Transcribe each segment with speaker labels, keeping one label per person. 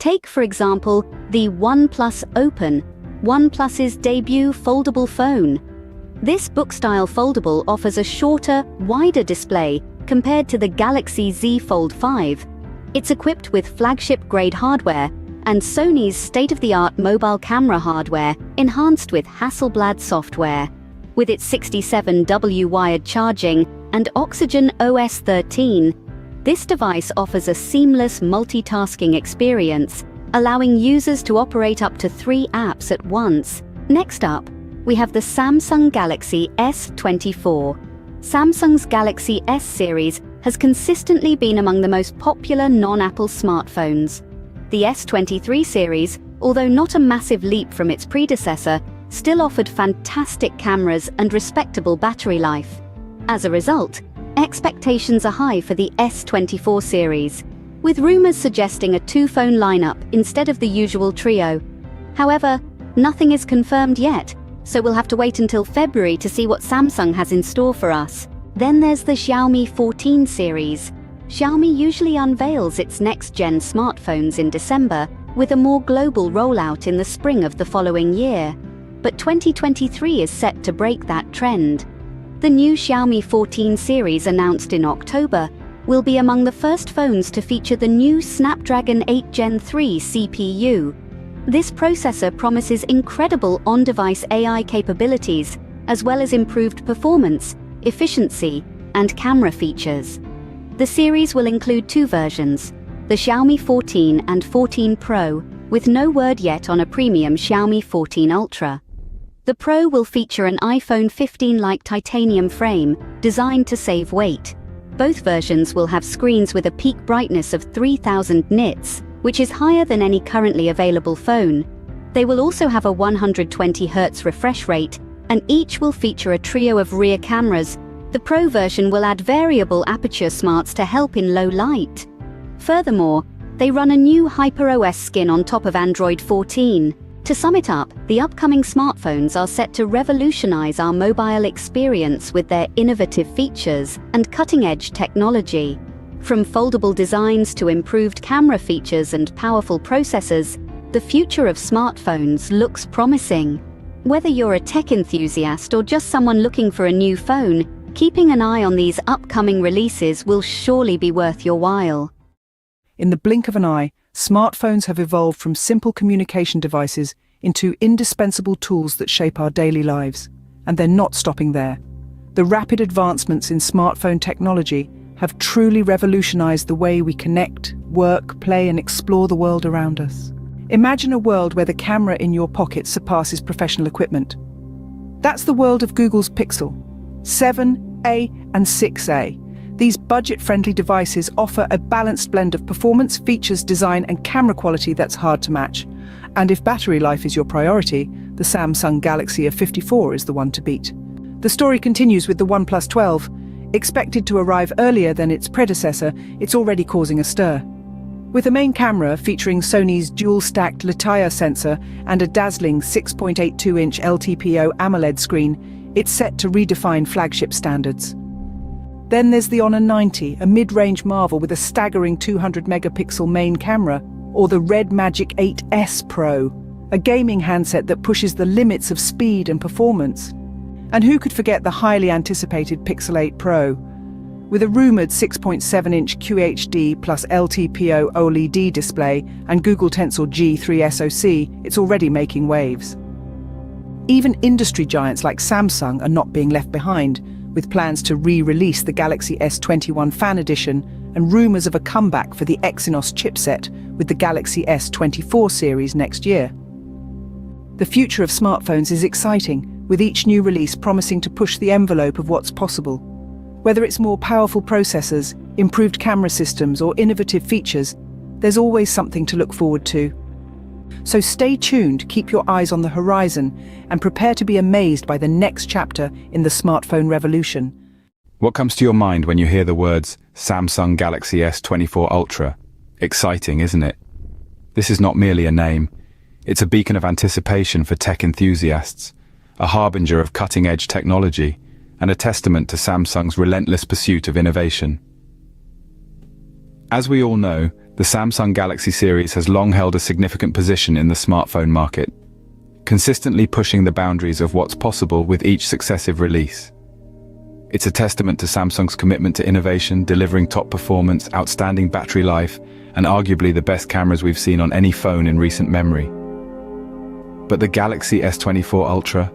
Speaker 1: Take, for example, the OnePlus Open, OnePlus's debut foldable phone. This book-style foldable offers a shorter, wider display compared to the Galaxy Z Fold 5. It's equipped with flagship-grade hardware and Sony's state-of-the-art mobile camera hardware enhanced with Hasselblad software. With its 67W wired charging and Oxygen OS 13, this device offers a seamless multitasking experience, allowing users to operate up to 3 apps at once. Next up, we have the Samsung Galaxy S24. Samsung's Galaxy S series has consistently been among the most popular non-Apple smartphones. The S23 series, although not a massive leap from its predecessor, still offered fantastic cameras and respectable battery life. As a result, expectations are high for the S24 series, with rumors suggesting a 2-phone lineup instead of the usual trio. However, nothing is confirmed yet, so we'll have to wait until February to see what Samsung has in store for us. Then there's the Xiaomi 14 series. Xiaomi usually unveils its next-gen smartphones in December, with a more global rollout in the spring of the following year. But 2023 is set to break that trend. The new Xiaomi 14 series announced in October will be among the first phones to feature the new Snapdragon 8 Gen 3 CPU. This processor promises incredible on-device AI capabilities, as well as improved performance, efficiency, and camera features. The series will include 2 versions, the Xiaomi 14 and 14 Pro, with no word yet on a premium Xiaomi 14 Ultra. The Pro will feature an iPhone 15-like titanium frame designed to save weight. Both versions will have screens with a peak brightness of 3000 nits, which is higher than any currently available phone. They will also have a 120Hz refresh rate, and each will feature a trio of rear cameras. The Pro version will add variable aperture smarts to help in low light. Furthermore, they run a new HyperOS skin on top of Android 14. To sum it up, the upcoming smartphones are set to revolutionize our mobile experience with their innovative features and cutting-edge technology. From foldable designs to improved camera features and powerful processors, the future of smartphones looks promising. Whether you're a tech enthusiast or just someone looking for a new phone, keeping an eye on these upcoming releases will surely be worth your while.
Speaker 2: In the blink of an eye, smartphones have evolved from simple communication devices into indispensable tools that shape our daily lives. And they're not stopping there. The rapid advancements in smartphone technology have truly revolutionized the way we connect, work, play, and explore the world around us. Imagine a world where the camera in your pocket surpasses professional equipment. That's the world of Google's Pixel 7a and 6a. These budget-friendly devices offer a balanced blend of performance, features, design, and camera quality that's hard to match. And if battery life is your priority, the Samsung Galaxy S24 is the one to beat. The story continues with the OnePlus 12. Expected to arrive earlier than its predecessor, it's already causing a stir. With a main camera featuring Sony's dual-stacked LIKE sensor and a dazzling 6.82-inch LTPO AMOLED screen, it's set to redefine flagship standards. Then there's the Honor 90, a mid-range marvel with a staggering 200-megapixel main camera, or the Red Magic 8S Pro, a gaming handset that pushes the limits of speed and performance. And who could forget the highly anticipated Pixel 8 Pro? With a rumored 6.7-inch QHD plus LTPO OLED display and Google Tensor G3 SoC, it's already making waves. Even industry giants like Samsung are not being left behind, with plans to re-release the Galaxy S21 Fan Edition and rumors of a comeback for the Exynos chipset with the Galaxy S24 series next year. The future of smartphones is exciting, with each new release promising to push the envelope of what's possible. Whether it's more powerful processors, improved camera systems, or innovative features, there's always something to look forward to. So stay tuned, keep your eyes on the horizon, and prepare to be amazed by the next chapter in the smartphone revolution.
Speaker 3: What comes to your mind when you hear the words Samsung Galaxy S24 Ultra? Exciting, isn't it? This is not merely a name. It's a beacon of anticipation for tech enthusiasts, a harbinger of cutting-edge technology, and a testament to Samsung's relentless pursuit of innovation. As we all know, The Samsung Galaxy series has long held a significant position in the smartphone market, consistently pushing the boundaries of what's possible with each successive release. It's a testament to Samsung's commitment to innovation, delivering top performance, outstanding battery life, and arguably the best cameras we've seen on any phone in recent memory. But the Galaxy S24 Ultra?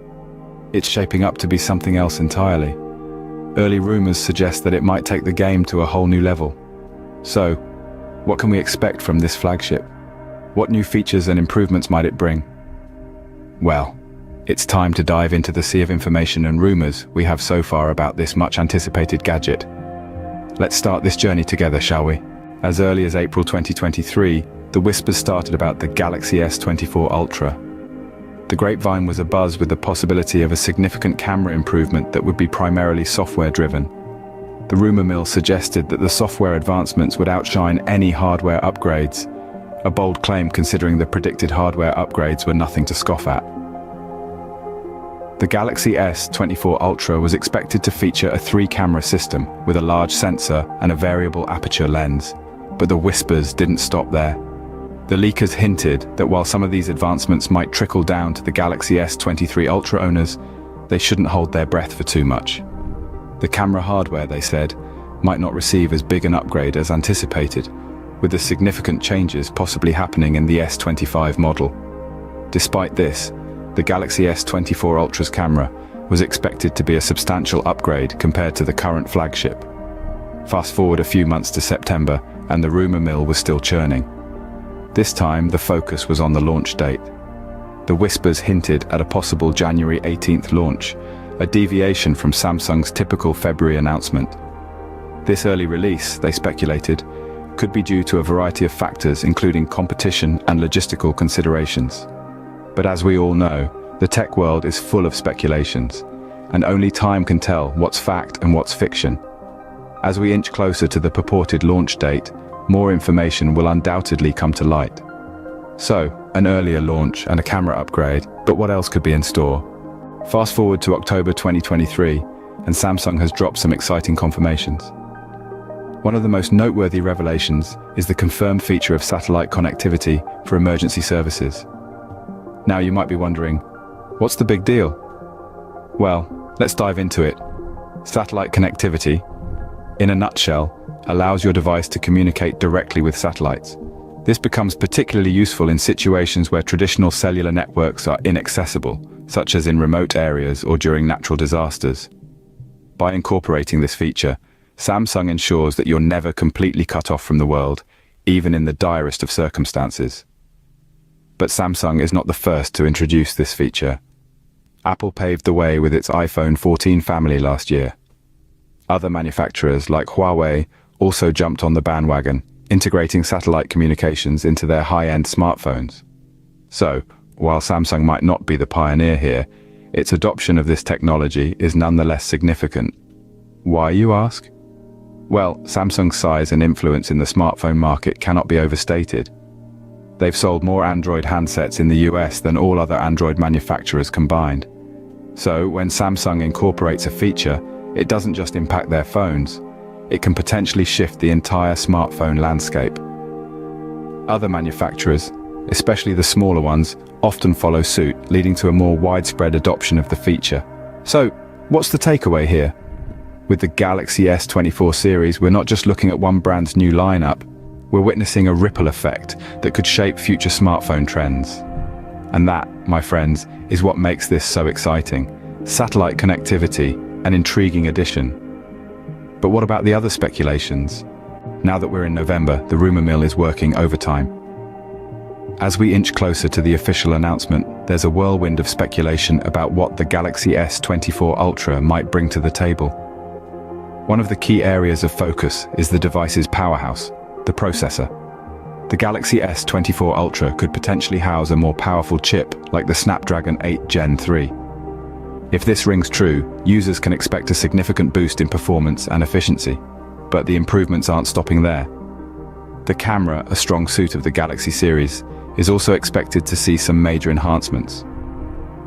Speaker 3: It's shaping up to be something else entirely. Early rumors suggest that it might take the game to a whole new level. So, what can we expect from this flagship? What new features and improvements might it bring? Well, it's time to dive into the sea of information and rumors we have so far about this much-anticipated gadget. Let's start this journey together, shall we? As early as April 2023, the whispers started about the Galaxy S24 Ultra. The grapevine was abuzz with the possibility of a significant camera improvement that would be primarily software-driven. The rumor mill suggested that the software advancements would outshine any hardware upgrades, a bold claim considering the predicted hardware upgrades were nothing to scoff at. The Galaxy S24 Ultra was expected to feature a 3-camera system with a large sensor and a variable aperture lens, but the whispers didn't stop there. The leakers hinted that while some of these advancements might trickle down to the Galaxy S23 Ultra owners, they shouldn't hold their breath for too much. The camera hardware, they said, might not receive as big an upgrade as anticipated, with the significant changes possibly happening in the S25 model. Despite this, the Galaxy S24 Ultra's camera was expected to be a substantial upgrade compared to the current flagship. Fast forward a few months to September, and the rumor mill was still churning. This time, the focus was on the launch date. The whispers hinted at a possible January 18th launch, a deviation from Samsung's typical February announcement. This early release, they speculated, could be due to a variety of factors including competition and logistical considerations. But as we all know, the tech world is full of speculations, and only time can tell what's fact and what's fiction. As we inch closer to the purported launch date, more information will undoubtedly come to light. So, an earlier launch and a camera upgrade, but what else could be in store? Fast forward to October 2023, and Samsung has dropped some exciting confirmations. One of the most noteworthy revelations is the confirmed feature of satellite connectivity for emergency services. Now you might be wondering, what's the big deal? Well, let's dive into it. Satellite connectivity, in a nutshell, allows your device to communicate directly with satellites. This becomes particularly useful in situations where traditional cellular networks are inaccessible, such as in remote areas or during natural disasters. By incorporating this feature, Samsung ensures that you're never completely cut off from the world, even in the direst of circumstances. But Samsung is not the first to introduce this feature. Apple paved the way with its iPhone 14 family last year. Other manufacturers like Huawei also jumped on the bandwagon, integrating satellite communications into their high-end smartphones. So, while Samsung might not be the pioneer here, its adoption of this technology is nonetheless significant. Why, you ask? Well, Samsung's size and influence in the smartphone market cannot be overstated. They've sold more Android handsets in the US than all other Android manufacturers combined. So, when Samsung incorporates a feature, it doesn't just impact their phones, it can potentially shift the entire smartphone landscape. Other manufacturers, especially the smaller ones, often follow suit, leading to a more widespread adoption of the feature. So, what's the takeaway here? With the Galaxy S24 series, we're not just looking at one brand's new lineup, we're witnessing a ripple effect that could shape future smartphone trends. And that, my friends, is what makes this so exciting. Satellite connectivity, an intriguing addition. But what about the other speculations? Now that we're in November, the rumor mill is working overtime. As we inch closer to the official announcement, there's a whirlwind of speculation about what the Galaxy S24 Ultra might bring to the table. One of the key areas of focus is the device's powerhouse, the processor. The Galaxy S24 Ultra could potentially house a more powerful chip like the Snapdragon 8 Gen 3. If this rings true, users can expect a significant boost in performance and efficiency. But the improvements aren't stopping there. The camera, a strong suit of the Galaxy series, is also expected to see some major enhancements.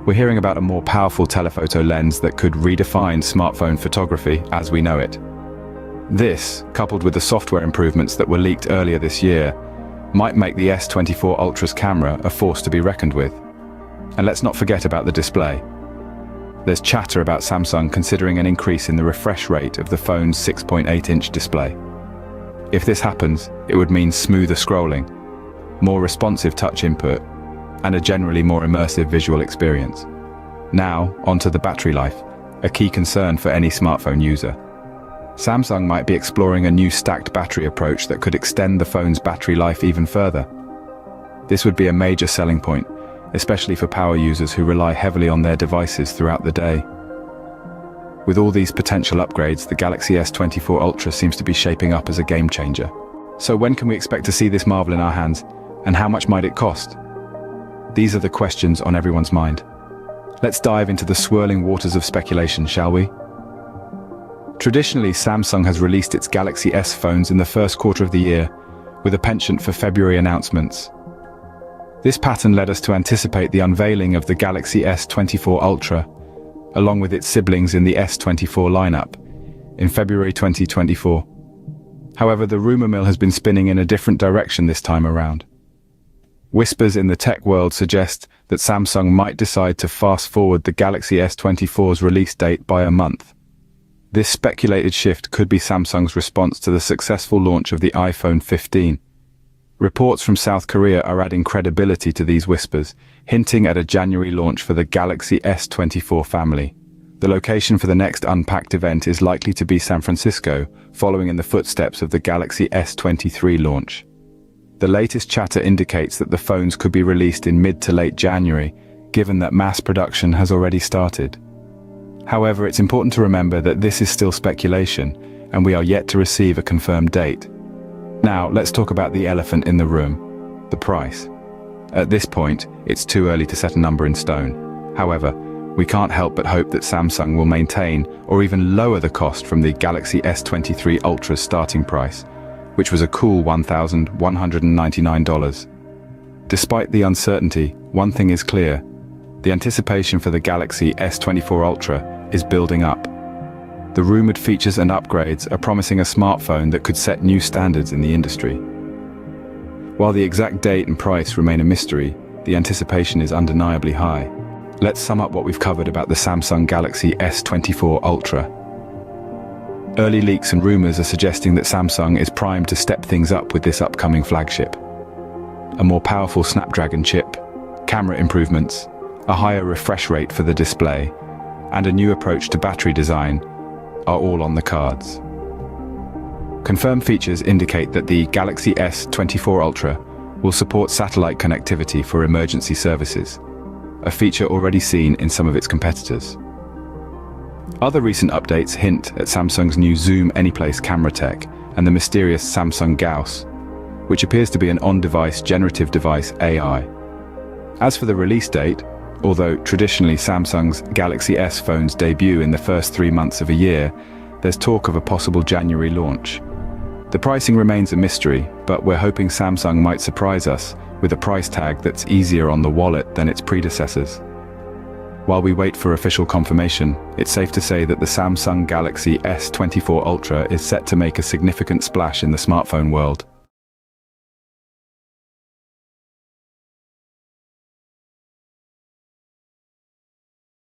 Speaker 3: We're hearing about a more powerful telephoto lens that could redefine smartphone photography as we know it. This, coupled with the software improvements that were leaked earlier this year, might make the S24 Ultra's camera a force to be reckoned with. And let's not forget about the display. There's chatter about Samsung considering an increase in the refresh rate of the phone's 6.8-inch display. If this happens, it would mean smoother scrolling, more responsive touch input, and a generally more immersive visual experience. Now, onto the battery life, a key concern for any smartphone user. Samsung might be exploring a new stacked battery approach that could extend the phone's battery life even further. This would be a major selling point, especially for power users who rely heavily on their devices throughout the day. With all these potential upgrades, the Galaxy S24 Ultra seems to be shaping up as a game changer. So when can we expect to see this marvel in our hands, and how much might it cost? These are the questions on everyone's mind. Let's dive into the swirling waters of speculation, shall we? Traditionally, Samsung has released its Galaxy S phones in the first quarter of the year, with a penchant for February announcements. This pattern led us to anticipate the unveiling of the Galaxy S24 Ultra, along with its siblings in the S24 lineup, in February 2024. However, the rumor mill has been spinning in a different direction this time around. Whispers in the tech world suggest that Samsung might decide to fast forward the Galaxy S24's release date by a month. This speculated shift could be Samsung's response to the successful launch of the iPhone 15. Reports from South Korea are adding credibility to these whispers, hinting at a January launch for the Galaxy S24 family. The location for the next Unpacked event is likely to be San Francisco, following in the footsteps of the Galaxy S23 launch. The latest chatter indicates that the phones could be released in mid to late January, given that mass production has already started. However, it's important to remember that this is still speculation, and we are yet to receive a confirmed date. Now, let's talk about the elephant in the room, the price. At this point, it's too early to set a number in stone. However, we can't help but hope that Samsung will maintain or even lower the cost from the Galaxy S23 Ultra's starting price, which was a cool $1,199. Despite the uncertainty, one thing is clear: the anticipation for the Galaxy S24 Ultra is building up. The rumored features and upgrades are promising a smartphone that could set new standards in the industry. While the exact date and price remain a mystery, the anticipation is undeniably high. Let's sum up what we've covered about the Samsung Galaxy S24 Ultra. Early leaks and rumors are suggesting that Samsung is primed to step things up with this upcoming flagship. A more powerful Snapdragon chip, camera improvements, a higher refresh rate for the display, and a new approach to battery design are all on the cards. Confirmed features indicate that the Galaxy S24 Ultra will support satellite connectivity for emergency services, a feature already seen in some of its competitors. Other recent updates hint at Samsung's new Zoom Anyplace camera tech and the mysterious Samsung Gauss, which appears to be an on-device generative device AI. As for the release date, although traditionally Samsung's Galaxy S phones debut in the first 3 months of a year, there's talk of a possible January launch. The pricing remains a mystery, but we're hoping Samsung might surprise us with a price tag that's easier on the wallet than its predecessors. While we wait for official confirmation, it's safe to say that the Samsung Galaxy S24 Ultra is set to make a significant splash in the smartphone world.